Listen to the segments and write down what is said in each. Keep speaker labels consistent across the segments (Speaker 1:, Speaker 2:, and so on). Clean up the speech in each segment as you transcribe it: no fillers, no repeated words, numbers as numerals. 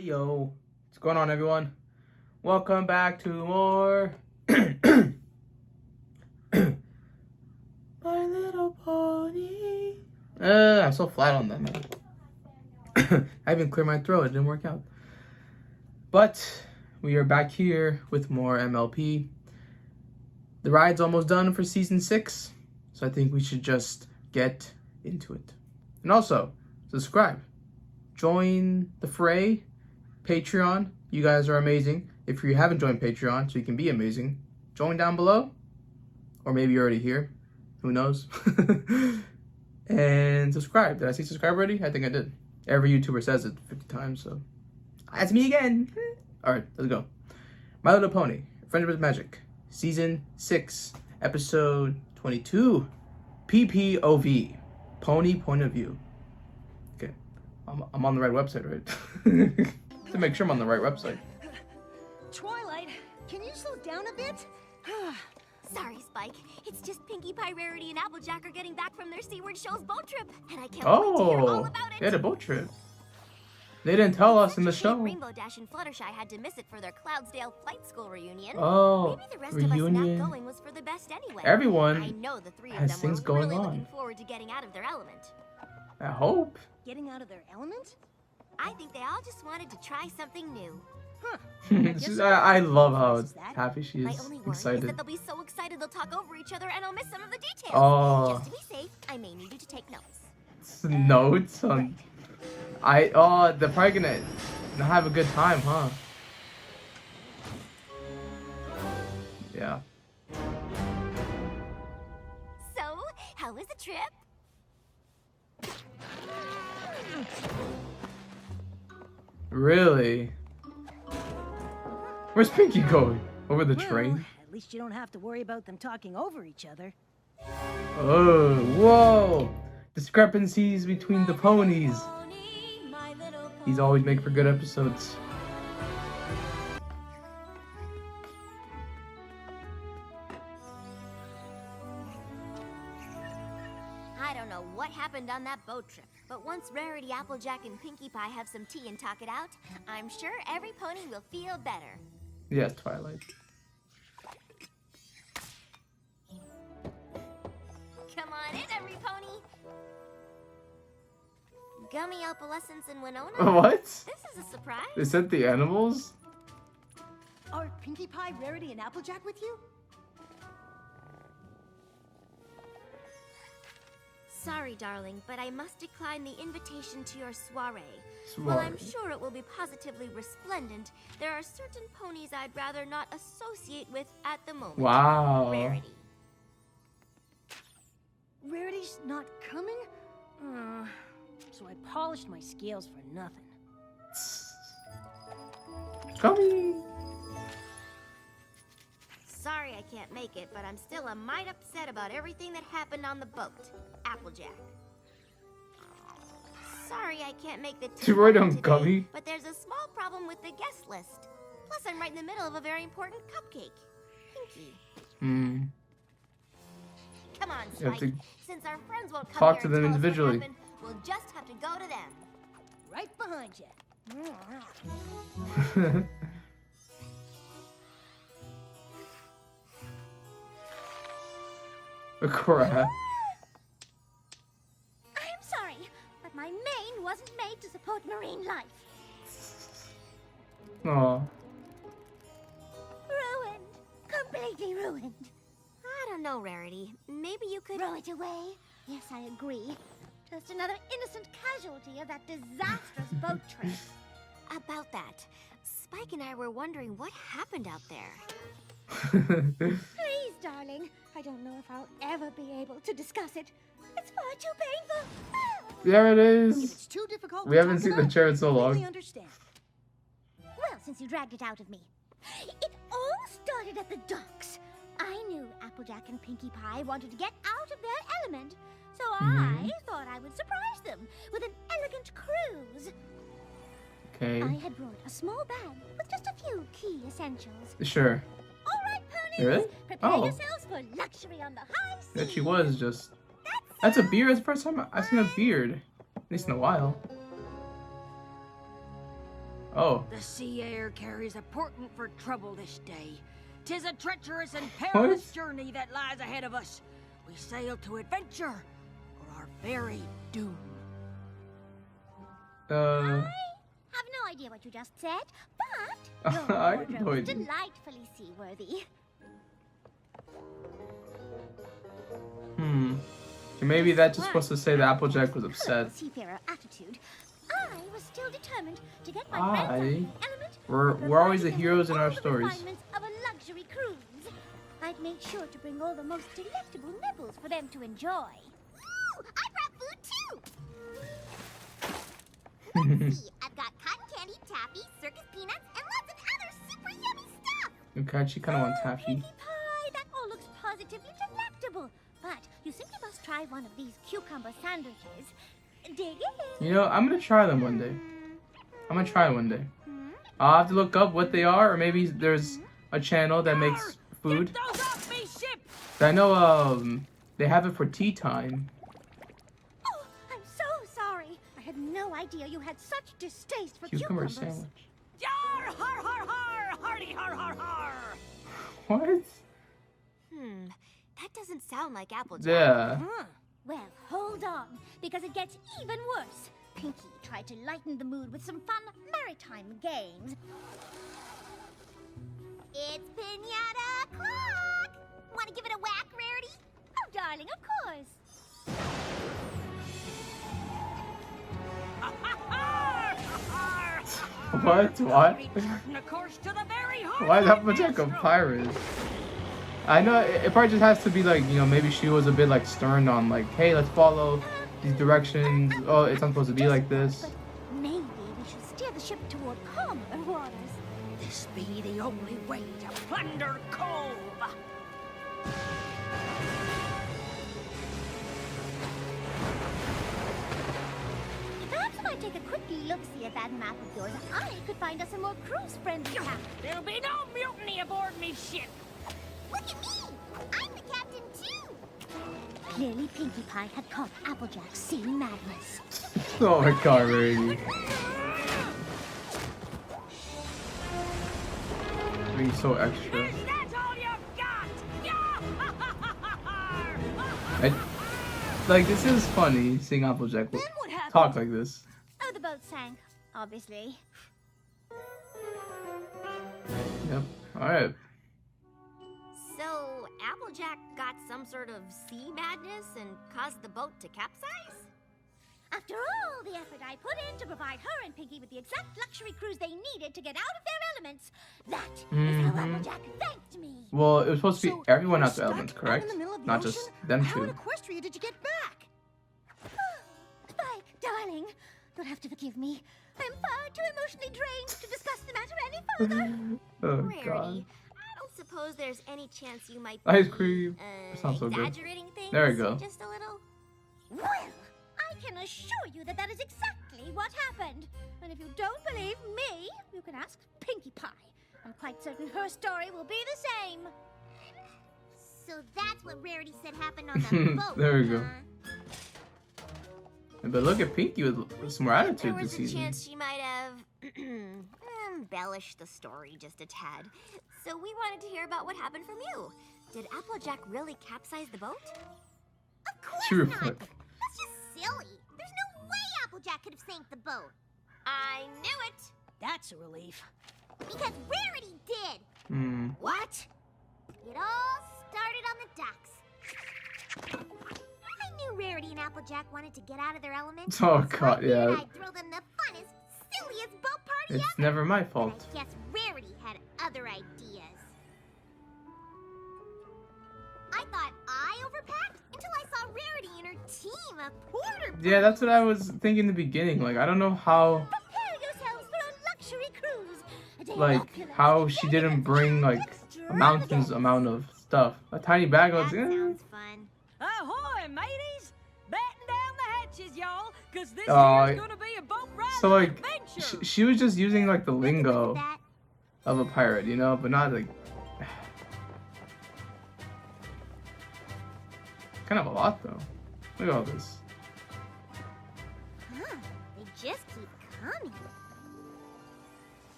Speaker 1: Hey yo, what's going on everyone? Welcome back to more My Little Pony. I'm so flat on that, man. I even cleared my throat, it didn't work out. But we are back here with more MLP. The ride's almost done for season 6, so I think we should just get into it. And also, subscribe. Join the fray. Patreon, you guys are amazing. If you haven't joined Patreon, so you can be amazing, join down below. Or maybe you're already here. Who knows? And subscribe. Did I say subscribe already? I think I did. Every YouTuber says it 50 times, so that's me again. Alright, let's go. My Little Pony, Friendship is Magic, Season 6, Episode 22, PPOV, Pony Point of View. Okay, I'm on the right website, right? To make sure I'm on the right website.
Speaker 2: Twilight, can you slow down a bit?
Speaker 3: Sorry, Spike. It's just Pinkie Pie, Rarity, and Applejack are getting back from their Seaward Show's boat trip, and I can't wait to hear all about it.
Speaker 1: They had a boat trip. They didn't tell us in the show.
Speaker 3: Rainbow Dash and Fluttershy had to miss it for their Cloudsdale Flight School reunion.
Speaker 1: Oh,
Speaker 3: maybe the rest of us not going was for the best anyway.
Speaker 1: Everyone
Speaker 3: I know the three of
Speaker 1: has
Speaker 3: them
Speaker 1: things
Speaker 3: were
Speaker 1: going
Speaker 3: really
Speaker 1: on.
Speaker 3: looking forward to getting out of their element.
Speaker 1: I hope.
Speaker 2: Getting out of their element?
Speaker 3: I think they all just wanted to try something new.
Speaker 1: I love how happy she
Speaker 3: My
Speaker 1: is,
Speaker 3: only worry is
Speaker 1: excited.
Speaker 3: that they'll be so excited they'll talk over each other and I'll miss some of the details.
Speaker 1: Oh.
Speaker 3: Just to be safe, I may need you to take notes.
Speaker 1: Notes on. They're probably gonna have a good time, huh? Yeah.
Speaker 3: So, how was the trip?
Speaker 1: Really? Where's Pinkie going? Over the train?
Speaker 2: At least you don't have to worry about them talking over each other.
Speaker 1: Oh, whoa! Discrepancies between the ponies. These always make for good episodes.
Speaker 3: I don't know what happened on that boat trip, but once Rarity, Applejack, and Pinkie Pie have some tea and talk it out, I'm sure every pony will feel better.
Speaker 1: Yeah, Twilight.
Speaker 3: Come on in, every pony! Gummy Opalescence and Winona?
Speaker 1: What?
Speaker 3: This is a surprise.
Speaker 1: They sent the animals?
Speaker 2: Are Pinkie Pie, Rarity, and Applejack with you?
Speaker 3: Sorry, darling, but I must decline the invitation to your soiree. While I'm sure it will be positively resplendent, there are certain ponies I'd rather not associate with at the moment.
Speaker 1: Wow.
Speaker 3: Rarity.
Speaker 2: Rarity's not coming? So I polished my scales for nothing.
Speaker 1: Coming.
Speaker 3: Sorry I can't make it, but I'm still a mite upset about everything that happened on the boat. Applejack. Sorry I can't make the
Speaker 1: You wrote
Speaker 3: today,
Speaker 1: on Gummy?
Speaker 3: but there's a small problem with the guest list. Plus, I'm right in the middle of a very important cupcake. Pinkie. Come on,
Speaker 1: You have
Speaker 3: Spike.
Speaker 1: to
Speaker 3: Since our friends won't come
Speaker 1: talk
Speaker 3: here
Speaker 1: to
Speaker 3: and
Speaker 1: them
Speaker 3: tell us what
Speaker 1: individually.
Speaker 3: happened, we'll just have to go to them.
Speaker 2: Right behind you.
Speaker 1: Crap.
Speaker 3: I'm sorry, but my mane wasn't made to support marine life.
Speaker 1: Aw.
Speaker 3: Ruined. Completely ruined. I don't know, Rarity. Maybe you could... Throw it away? Yes, I agree. Just another innocent casualty of that disastrous boat trip. About that, Spike and I were wondering what happened out there. Please, darling. I don't know if I'll ever be able to discuss it. It's far too painful.
Speaker 1: There it
Speaker 2: If
Speaker 1: is.
Speaker 2: it's too difficult
Speaker 1: We
Speaker 2: to
Speaker 1: haven't
Speaker 2: talk
Speaker 1: seen the
Speaker 2: about,
Speaker 1: chair in so
Speaker 2: I
Speaker 1: long.
Speaker 2: completely understand.
Speaker 3: Well, since you dragged it out of me. It all started at the docks. I knew Applejack and Pinkie Pie wanted to get out of their element, so I thought I would surprise them with an elegant cruise.
Speaker 1: Okay.
Speaker 3: I had brought a small bag with just a few key essentials.
Speaker 1: Sure.
Speaker 3: All right, ponies,
Speaker 1: Really?
Speaker 3: prepare
Speaker 1: Oh.
Speaker 3: yourselves for luxury on the high seas.
Speaker 1: That she was just... That's a beard. That's the first time I've seen a beard. At least in a while. Oh.
Speaker 2: The sea air carries a portent for trouble this day. 'Tis a treacherous and perilous journey that lies ahead of us. We sail to adventure or our very doom.
Speaker 3: I have no idea what you just said, but your
Speaker 1: I have no
Speaker 3: wardrobe is
Speaker 1: idea.
Speaker 3: delightfully seaworthy.
Speaker 1: Maybe that's just supposed to say that Applejack was upset.
Speaker 3: Seafarer attitude. I was still determined to get my friends on the element.
Speaker 1: We're always the
Speaker 3: providing them
Speaker 1: heroes
Speaker 3: with
Speaker 1: in
Speaker 3: all
Speaker 1: our
Speaker 3: the
Speaker 1: stories.
Speaker 3: refinements of a luxury cruise. I'd made sure to bring all the most delectable nibbles for them to enjoy. Ooh, I brought food too. Let's see, I've got cotton candy, taffy, circus peanuts, and lots of other super yummy stuff.
Speaker 1: Okay, she kind of wants taffy.
Speaker 3: Pinkie Pie, that all looks positively delectable. But you simply must try one of these cucumber sandwiches. Dig in.
Speaker 1: You know, I'm gonna try them one day. I'm gonna try it one day. I'll have to look up what they are, or maybe there's a channel that makes food.
Speaker 2: Get those off me, ship!
Speaker 1: I know they have it for tea time.
Speaker 3: Oh, I'm so sorry. I had no idea you had such distaste for
Speaker 1: Cucumber
Speaker 3: cucumbers.
Speaker 1: sandwich.
Speaker 2: Yar, har, har, har! Hardy, har, har, har!
Speaker 1: What?
Speaker 3: That doesn't sound like Applejack.
Speaker 1: Yeah.
Speaker 3: Well, hold on, because it gets even worse. Pinkie tried to lighten the mood with some fun maritime games. It's Pinata o'clock! Want to give it a whack, Rarity? Oh, darling, of course.
Speaker 1: What? What?
Speaker 2: Return the course to the very heart
Speaker 1: Why is
Speaker 2: of
Speaker 1: Applejack a
Speaker 2: Astro.
Speaker 1: pirate? I know it probably just has to be like, you know, maybe she was a bit like stern on like, hey, let's follow these directions. Oh, it's not supposed to be like this.
Speaker 3: But maybe we should steer the ship toward calmer waters.
Speaker 2: This be the only way to plunder Cove.
Speaker 3: Perhaps if I take a quick look-see at that map of yours, I could find us a more cruise-friendly path.
Speaker 2: There'll be no mutiny aboard me ship.
Speaker 3: Look at me! I'm the captain, too! Clearly, Pinkie Pie had caught Applejack's sea madness.
Speaker 1: Oh my god, Rarity. Being so extra.
Speaker 2: Is that all you've got?
Speaker 1: Like, this is funny seeing Applejack
Speaker 3: Then what happened?
Speaker 1: talk like this.
Speaker 3: Oh, the boat sank, obviously.
Speaker 1: Yep. Alright.
Speaker 4: So, Applejack got some sort of sea madness and caused the boat to capsize?
Speaker 3: After all the effort I put in to provide her and Pinkie with the exact luxury cruise they needed to get out of their elements, that is how Applejack thanked me.
Speaker 1: Well, it was supposed to be
Speaker 5: So,
Speaker 1: everyone
Speaker 5: you're
Speaker 1: out the
Speaker 5: stuck
Speaker 1: elements,
Speaker 5: out
Speaker 1: correct?
Speaker 5: in the middle of the
Speaker 1: Not just
Speaker 5: ocean?
Speaker 1: them
Speaker 5: How in
Speaker 1: two.
Speaker 5: Equestria did you get back?
Speaker 3: Spike, darling, you'll have to forgive me. I'm far too emotionally drained to discuss the matter any further.
Speaker 1: Oh
Speaker 4: Rarity,
Speaker 1: god.
Speaker 4: I don't suppose there's any chance you might
Speaker 1: Ice
Speaker 4: be,
Speaker 1: cream. That sounds so good.
Speaker 4: exaggerating things
Speaker 1: There we go.
Speaker 4: just a little?
Speaker 3: Well, I can assure you that that is exactly what happened. And if you don't believe me, you can ask Pinkie Pie. I'm quite certain her story will be the same. So that's what Rarity said happened on the boat.
Speaker 1: There we go. But look at Pinkie with some more
Speaker 4: There
Speaker 1: attitude
Speaker 4: was
Speaker 1: this
Speaker 4: a
Speaker 1: season.
Speaker 4: chance she might have embellished the story just a tad. So we wanted to hear about what happened from you. Did Applejack really capsize the boat?
Speaker 3: Of course
Speaker 1: True.
Speaker 3: not. That's just silly. There's no way Applejack could have sank the boat.
Speaker 4: I knew it!
Speaker 2: That's a relief.
Speaker 3: Because Rarity did.
Speaker 4: What?
Speaker 3: It all started on the docks. I knew Rarity and Applejack wanted to get out of their element.
Speaker 1: Oh
Speaker 3: so I
Speaker 1: god,
Speaker 3: figured
Speaker 1: yeah.
Speaker 3: I'd throw them the funnest, silliest boat party
Speaker 1: It's
Speaker 3: ever.
Speaker 1: never my
Speaker 3: But
Speaker 1: fault.
Speaker 3: I guess Rarity had other ideas. I thought I overpacked until I saw Rarity and her team of porter
Speaker 1: Yeah, that's what I was thinking in the beginning. Like, I don't know how,
Speaker 3: Prepare yourselves for a luxury cruise. A day of
Speaker 1: like,
Speaker 3: opulence,
Speaker 1: how she didn't
Speaker 3: elegance,
Speaker 1: bring, like, a mountain's amount of stuff. A tiny bag
Speaker 3: That
Speaker 1: of,
Speaker 3: sounds fun.
Speaker 2: Ahoy, mateys! Batten down the hatches, y'all, because this
Speaker 1: Aw,
Speaker 2: here's gonna be a boat ride
Speaker 1: so,
Speaker 2: of
Speaker 1: like,
Speaker 2: adventure.
Speaker 1: she was just using, like, the lingo
Speaker 3: That
Speaker 1: of a pirate, you know? But not, like... Kind of a lot, though. Look at all this.
Speaker 3: Huh, they just keep coming.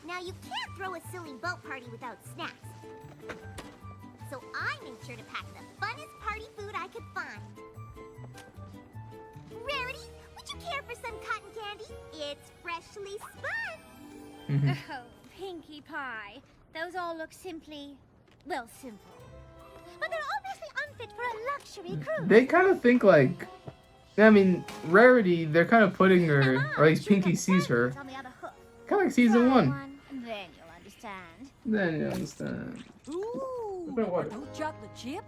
Speaker 3: Now, you can't throw a silly boat party without snacks. So I made sure to pack the funnest party food I could find. Rarity, would you care for some cotton candy? It's freshly spun.
Speaker 5: Oh, Pinkie Pie. Those all look simply, well, simple.
Speaker 3: But they're obviously unfit for a luxury cruise.
Speaker 1: They kind of think like, I mean, Rarity, they're kind of putting her, or at least Pinkie sees her,
Speaker 3: On the other hook.
Speaker 1: kind of like season 1.
Speaker 5: Then you'll understand.
Speaker 1: Then you understand.
Speaker 2: Ooh,
Speaker 1: But what?
Speaker 2: no chocolate chip?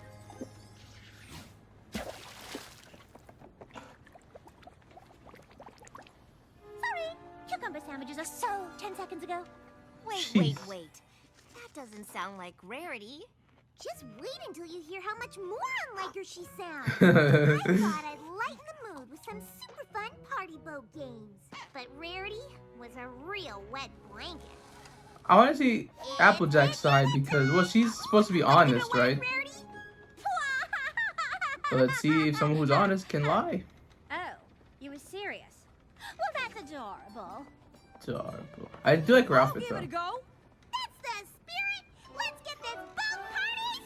Speaker 3: Sorry, cucumber sandwiches are so 10 seconds ago.
Speaker 4: Wait.
Speaker 1: Jeez.
Speaker 4: That doesn't sound like Rarity.
Speaker 3: Just wait until you hear how much more unlike her she sounds. I thought I'd lighten the mood with some super fun party boat games. But Rarity was a real wet blanket.
Speaker 1: I want to see Applejack's side because, well, she's supposed to be honest, right?
Speaker 3: Rarity?
Speaker 1: So let's see if someone who's honest can lie.
Speaker 5: Oh, you were serious?
Speaker 3: Well, that's adorable.
Speaker 1: Adorable. I do like her
Speaker 2: I'll
Speaker 1: outfit
Speaker 2: give it a
Speaker 1: though.
Speaker 2: go.
Speaker 3: That's the spirit. Let's get this boat party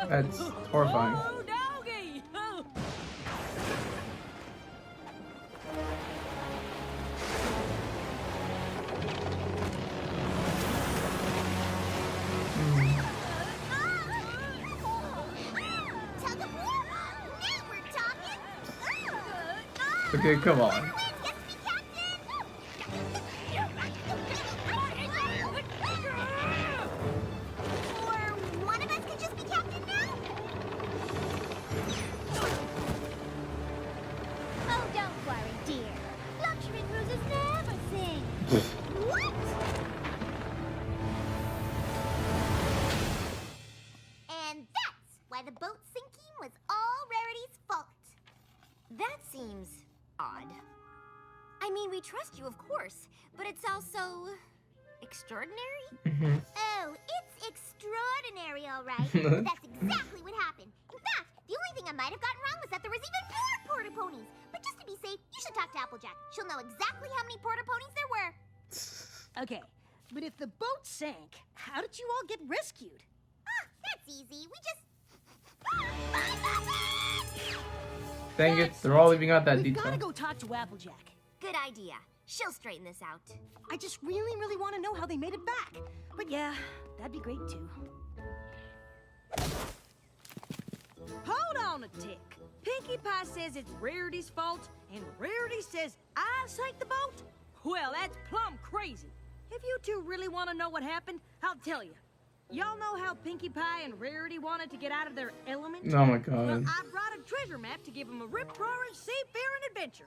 Speaker 3: started!
Speaker 1: That's horrifying.
Speaker 2: Oh, doggy!
Speaker 3: Tug of war? Now we're talking.
Speaker 1: Okay, come on.
Speaker 3: Or one of us could just be captain now? Oh, don't worry, dear. Luxury cruises never sing. What? And that's why the boat sinking was all Rarity's fault.
Speaker 4: That seems odd. I mean, we trust you, of course, but it's also extraordinary.
Speaker 3: Oh, it's extraordinary, all right. But that's exactly what happened. In fact, the only thing I might have gotten wrong was that there was even more porta ponies. But just to be safe, you should talk to Applejack. She'll know exactly how many porta ponies there were.
Speaker 2: Okay, but if the boat sank, how did you all get rescued?
Speaker 3: Ah, that's easy. We just...
Speaker 1: Dang it, they're all leaving out that
Speaker 2: We've
Speaker 1: detail.
Speaker 2: gotta go talk to Applejack.
Speaker 4: Good idea. She'll straighten this out.
Speaker 2: I just really want to know how they made it back. But yeah, that'd be great too. Hold on a tick. Pinkie Pie says it's Rarity's fault, and Rarity says I sank the boat? Well, that's plumb crazy. If you two really want to know what happened, I'll tell you. Y'all know how Pinkie Pie and Rarity wanted to get out of their element?
Speaker 1: Oh my
Speaker 2: Well,
Speaker 1: god.
Speaker 2: I brought a treasure map to give them a rip-roaring seafaring adventure.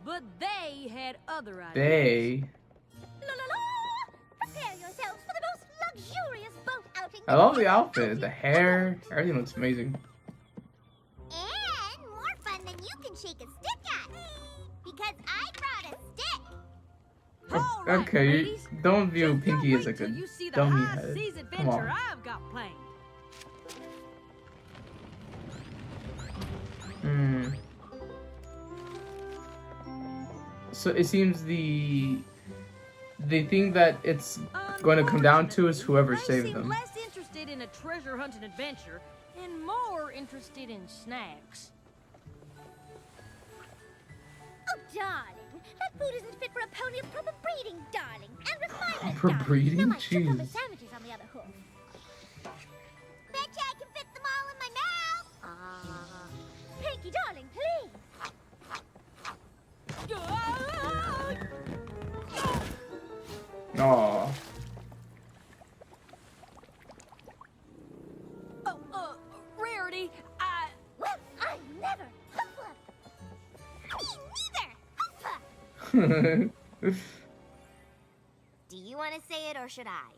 Speaker 2: But they had other ideas.
Speaker 1: They.
Speaker 3: La la la! Prepare yourselves for the most luxurious boat outing.
Speaker 1: I love the outfit, the hair, everything looks amazing.
Speaker 3: And more fun than you can shake a stick at. Because I brought a stick.
Speaker 2: All right,
Speaker 1: Okay, you
Speaker 2: ladies.
Speaker 1: don't view
Speaker 2: Just
Speaker 1: Pinkie
Speaker 2: wait
Speaker 1: as like a
Speaker 2: till you see the
Speaker 1: dummy
Speaker 2: high
Speaker 1: head.
Speaker 2: seas
Speaker 1: Come
Speaker 2: adventure
Speaker 1: on.
Speaker 2: I've got planned.
Speaker 1: So it seems the thing that it's going to come down to is whoever
Speaker 2: They
Speaker 1: saved
Speaker 2: seem
Speaker 1: them.
Speaker 2: less interested in a treasure hunting adventure and more interested in snacks.
Speaker 3: Oh, darling, that food isn't fit for a pony of proper breeding, darling. And refinement,
Speaker 1: Proper
Speaker 3: darling.
Speaker 1: breeding?
Speaker 3: Now my cucumber
Speaker 1: Jeez.
Speaker 3: sandwiches on the other hoof. Betcha I can fit them all in my mouth. Pinkie, darling, please.
Speaker 1: Aw.
Speaker 2: Rarity,
Speaker 3: Well, I never. Hoofa. Me neither. Hoofa.
Speaker 4: Do you want to say it or should I?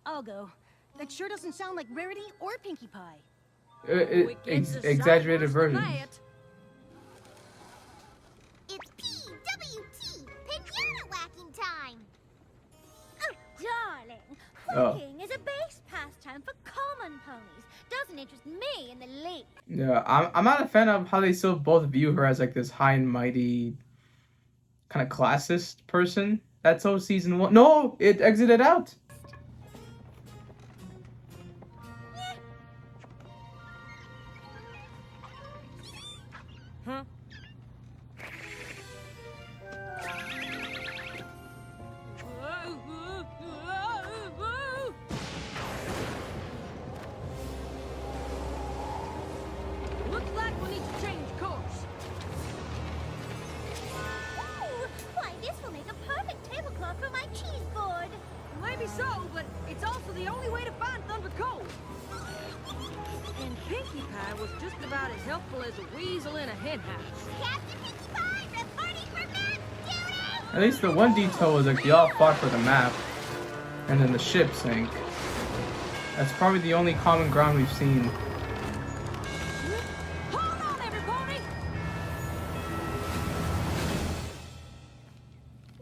Speaker 2: I'll go. That sure doesn't sound like Rarity or Pinkie Pie.
Speaker 1: Exaggerated versions.
Speaker 3: It's PWT, pinata whacking time. Oh, darling,
Speaker 1: Oh.
Speaker 3: whacking is a base pastime for common ponies.
Speaker 5: doesn't interest me in the least.
Speaker 1: Yeah, I'm not a fan of how they still both view her as like this high and mighty kind of classist person. That's how season 1. No, it exited out.
Speaker 2: Huh? Looks like we need to change course.
Speaker 5: Ooh, why, this will make a perfect tablecloth for my cheese board.
Speaker 2: Maybe so, but it's also the only way to find Thunder Cove. And Pinkie Pie was just about as helpful as a weasel in a henhouse.
Speaker 5: Captain Pinkie Pie, reporting for map duty!
Speaker 1: At least the one detail was like they all fought for the map, and then the ship sank. That's probably the only common ground we've seen.
Speaker 2: Hold on, everybody!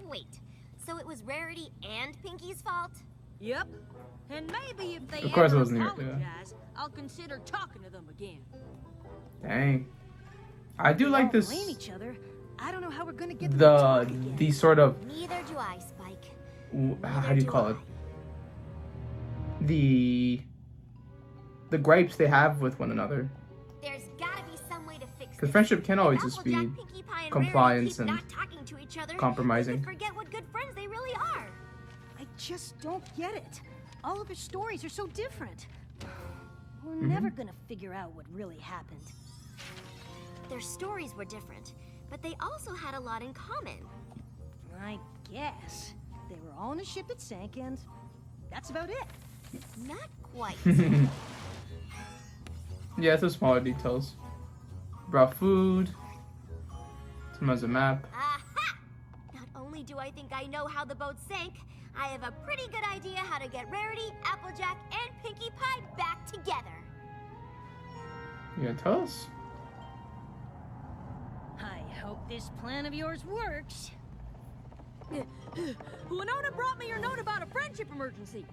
Speaker 4: Wait, so it was Rarity and Pinkie's fault?
Speaker 2: Yep. And maybe if they
Speaker 1: Of course it
Speaker 2: ever
Speaker 1: wasn't your- yeah.
Speaker 2: apologize, I'll consider talking to them again.
Speaker 1: Dang. I do
Speaker 2: We
Speaker 1: like
Speaker 2: all
Speaker 1: this.
Speaker 2: blame each other. I don't know how we're gonna get them to talk again.
Speaker 1: The sort of
Speaker 4: Neither do I, Spike.
Speaker 1: how do you call it? The gripes they have with one another.
Speaker 4: There's gotta be some way to fix
Speaker 1: Because
Speaker 4: this.
Speaker 1: friendship can't always
Speaker 4: If
Speaker 1: just be
Speaker 4: Applejack, Pinkie Pie, and
Speaker 1: compliance
Speaker 4: Rarity keep
Speaker 1: and
Speaker 4: not talking to each other,
Speaker 1: compromising.
Speaker 4: they forget what good friends they really are.
Speaker 2: I just don't get it. All of their stories are so different. We're
Speaker 1: Mm-hmm.
Speaker 2: never gonna figure out what really happened.
Speaker 4: Their stories were different, but they also had a lot in common.
Speaker 2: I guess. They were all on a ship that sank, and that's about it.
Speaker 4: Not quite.
Speaker 1: Yeah, it's the smaller details. Brought food. Sometimes a map.
Speaker 4: Aha! Not only do I think I know how the boat sank, I have a pretty good idea how to get Rarity, Applejack, and Pinkie Pie back together.
Speaker 1: Yeah, tell us.
Speaker 2: I hope this plan of yours works. Winona brought me your note about a friendship emergency.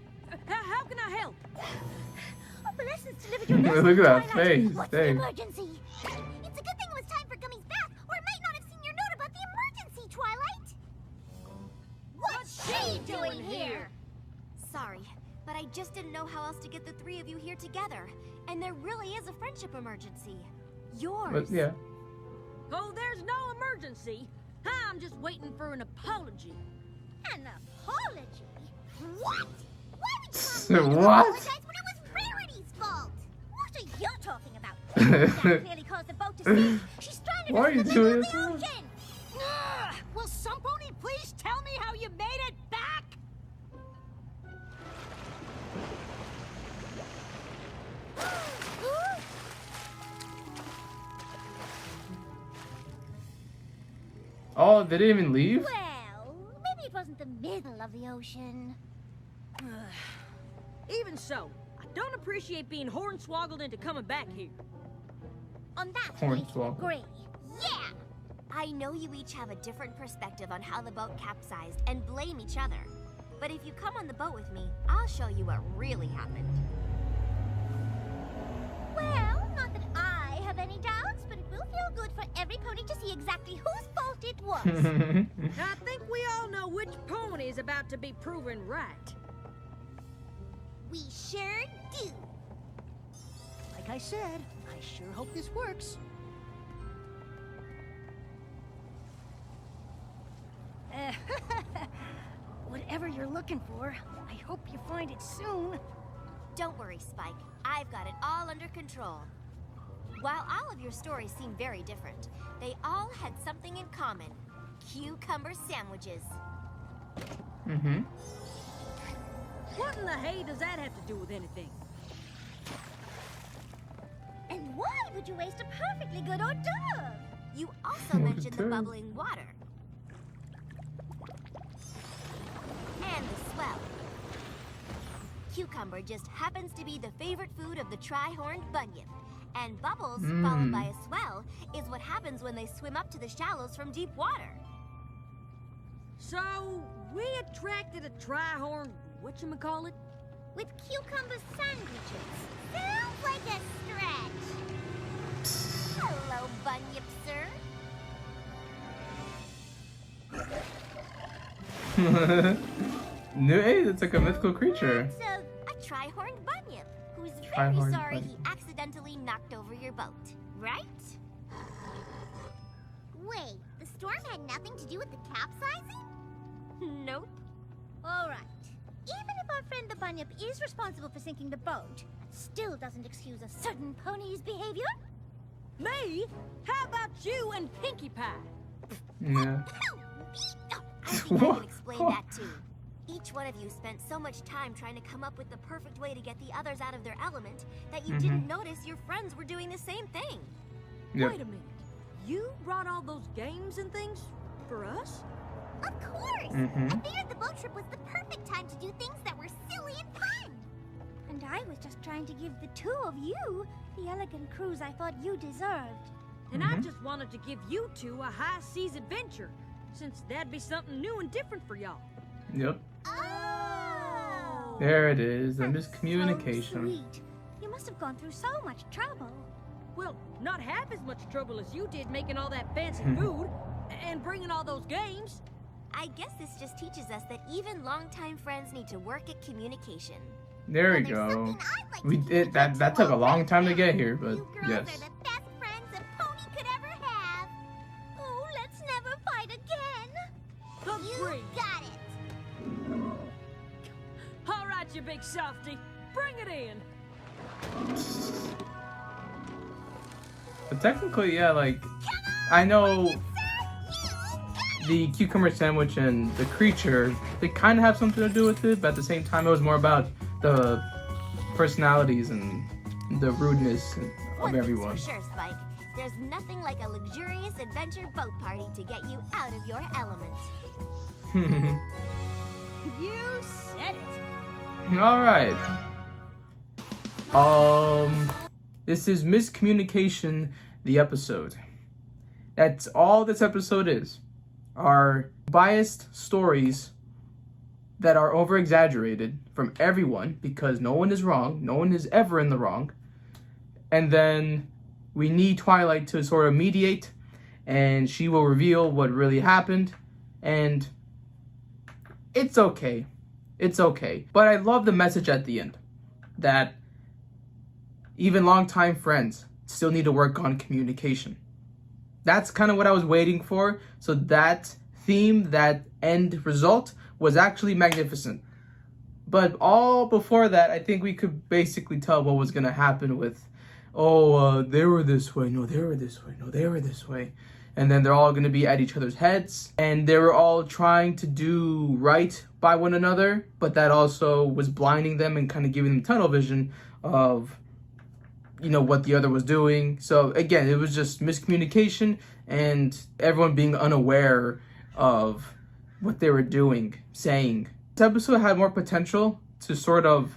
Speaker 2: How can I help?
Speaker 5: Oh, blessings delivered your message,
Speaker 1: Look at that
Speaker 5: Twilight.
Speaker 1: face.
Speaker 5: What's the
Speaker 1: Dang.
Speaker 5: emergency? It's a good thing it was time for Gummy's bath, or I might not have seen your note about the emergency, Twilight. What's she doing here?
Speaker 4: Sorry, but I just didn't know how else to get the three of you here together. And there really is a friendship emergency. Yours.
Speaker 1: But yeah.
Speaker 2: Oh, there's no emergency. I'm just waiting for an apology.
Speaker 5: An apology? What? Why would
Speaker 1: So
Speaker 5: you want me to
Speaker 1: what?
Speaker 5: apologize when it was Rarity's fault? What are you talking about? That clearly caused the boat to sink. She stranded
Speaker 1: Why
Speaker 5: us
Speaker 1: are
Speaker 5: in
Speaker 1: you
Speaker 5: the middle
Speaker 1: doing
Speaker 5: of
Speaker 1: this?
Speaker 5: the ocean.
Speaker 2: Will some pony please tell me how you made it back?
Speaker 1: Oh, they didn't even leave?
Speaker 5: Well, maybe it wasn't the middle of the ocean.
Speaker 2: Even so, I don't appreciate being hornswoggled into coming back here.
Speaker 5: On that we
Speaker 1: Hornswoggle.
Speaker 5: agree.
Speaker 4: Yeah! I know you each have a different perspective on how the boat capsized and blame each other. But if you come on the boat with me, I'll show you what really happened.
Speaker 5: Well, not that I have any doubts, but it will feel good for every pony to see exactly whose fault it was.
Speaker 2: I think we all know which pony is about to be proven right.
Speaker 5: We sure do.
Speaker 2: Like I said, I sure hope this works. Whatever you're looking for, I hope you find it soon.
Speaker 4: Don't worry, Spike. I've got it all under control. While all of your stories seem very different, they all had something in common. Cucumber sandwiches.
Speaker 1: Mm-hmm.
Speaker 2: What in the hay does that have to do with anything?
Speaker 5: And why would you waste a perfectly good hors d'oeuvre?
Speaker 4: You also mentioned the bubbling water. And the swell. Cucumber just happens to be the favorite food of the tri-horned bunyip. And bubbles, followed by a swell, is what happens when they swim up to the shallows from deep water.
Speaker 2: So, we attracted a tri-horn, whatchamacallit?
Speaker 3: with cucumber sandwiches.
Speaker 5: Sounds like a stretch. Hello, Bunyip, sir.
Speaker 1: No, hey, it's like a mythical creature.
Speaker 5: It's a tri-horned bunyip who's very
Speaker 1: Tri-horned
Speaker 5: sorry
Speaker 1: bunyip.
Speaker 5: he accidentally knocked over your boat, right? Wait, the storm had nothing to do with the capsizing?
Speaker 4: Nope.
Speaker 3: All right. Even if our friend the Bunyip is responsible for sinking the boat, that still doesn't excuse a certain pony's behavior.
Speaker 2: Me? How about you and Pinkie Pie?
Speaker 1: Yeah.
Speaker 5: I think I can explain that too. Each one of you spent so much time trying to come up with the perfect way to get the others out of their element that you didn't notice your friends were doing the same thing.
Speaker 1: Yep.
Speaker 2: Wait a minute. You brought all those games and things for us?
Speaker 5: Of course!
Speaker 1: Mhm.
Speaker 5: I figured the boat trip was the perfect time to do things that were silly and fun.
Speaker 3: And I was just trying to give the two of you the elegant cruise I thought you deserved.
Speaker 2: And I just wanted to give you two a high seas adventure, since that'd be something new and different for y'all.
Speaker 1: Yep.
Speaker 5: Oh!
Speaker 1: There it is. The
Speaker 3: That's
Speaker 1: miscommunication.
Speaker 3: So sweet. You must have gone through so much trouble.
Speaker 2: Well, not half as much trouble as you did making all that fancy food and bringing all those games.
Speaker 5: I guess this just teaches us that even longtime friends need to work at communication.
Speaker 1: There we
Speaker 5: And there's
Speaker 1: go.
Speaker 5: something I'd like
Speaker 1: We
Speaker 5: to
Speaker 1: did that.
Speaker 5: communicate
Speaker 1: That
Speaker 5: to
Speaker 1: took a
Speaker 5: all
Speaker 1: long
Speaker 5: right
Speaker 1: time to
Speaker 5: now.
Speaker 1: get here, but
Speaker 5: You girls
Speaker 1: yes.
Speaker 5: are the best friends a pony could ever have.
Speaker 3: Oh, let's never fight again.
Speaker 5: You
Speaker 2: Agreed.
Speaker 5: got it.
Speaker 2: All right, you big softy. Bring it in.
Speaker 1: But technically, yeah, like I know the cucumber sandwich and the creature, they kind of have something to do with it, but at the same time, it was more about the personalities and the rudeness of
Speaker 5: One thing's
Speaker 1: everyone.
Speaker 5: for sure, Spike. There's nothing like a luxurious adventure boat party to get you out of your element.
Speaker 2: You said it.
Speaker 1: All right. This is miscommunication. The episode. That's all this episode is. Are biased stories that are over exaggerated from everyone because no one is wrong. No one is ever in the wrong. And then we need Twilight to sort of mediate, and she will reveal what really happened. And it's okay. It's okay. But I love the message at the end that even longtime friends still need to work on communication. That's kind of what I was waiting for. So that theme, that end result was actually magnificent. But all before that, I think we could basically tell what was going to happen with, they were this way, no, they were this way, no, they were this way. And then they're all going to be at each other's heads. And they were all trying to do right by one another. But that also was blinding them and kind of giving them tunnel vision of, what the other was doing. So again, it was just miscommunication and everyone being unaware of what they were doing, saying. This episode had more potential to sort of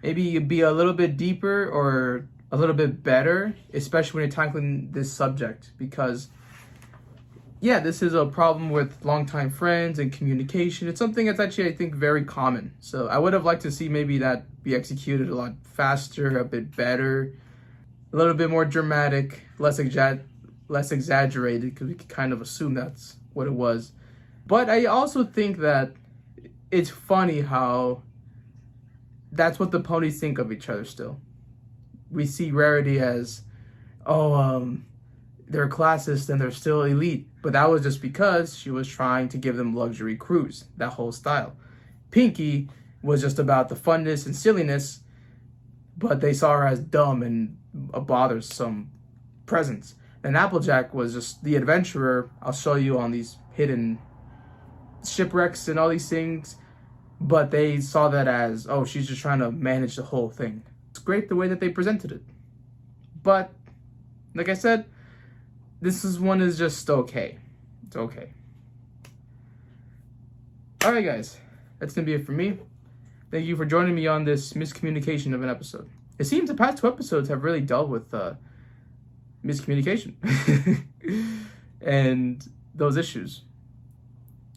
Speaker 1: maybe be a little bit deeper or a little bit better, especially when you're tackling this subject, because this is a problem with longtime friends and communication. It's something that's actually, I think, very common. So I would have liked to see maybe that be executed a lot faster, a bit better, a little bit more dramatic, less exaggerated, because we could kind of assume that's what it was. But I also think that it's funny how that's what the ponies think of each other still. We see Rarity as, they're classist and they're still elite. But that was just because she was trying to give them luxury cruise, that whole style. Pinkie was just about the funness and silliness, but they saw her as dumb and a bothersome presence. And Applejack was just the adventurer. I'll show you on these hidden shipwrecks and all these things. But they saw that as, she's just trying to manage the whole thing. It's great the way that they presented it. But, like I said, this one is just okay. It's okay. Alright guys, that's going to be it for me. Thank you for joining me on this miscommunication of an episode. It seems the past two episodes have really dealt with miscommunication and those issues.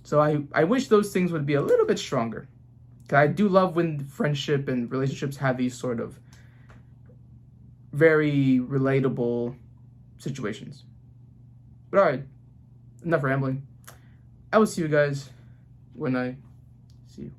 Speaker 1: So I wish those things would be a little bit stronger. 'Cause I do love when friendship and relationships have these sort of very relatable situations. But alright, enough rambling. I will see you guys when I see you.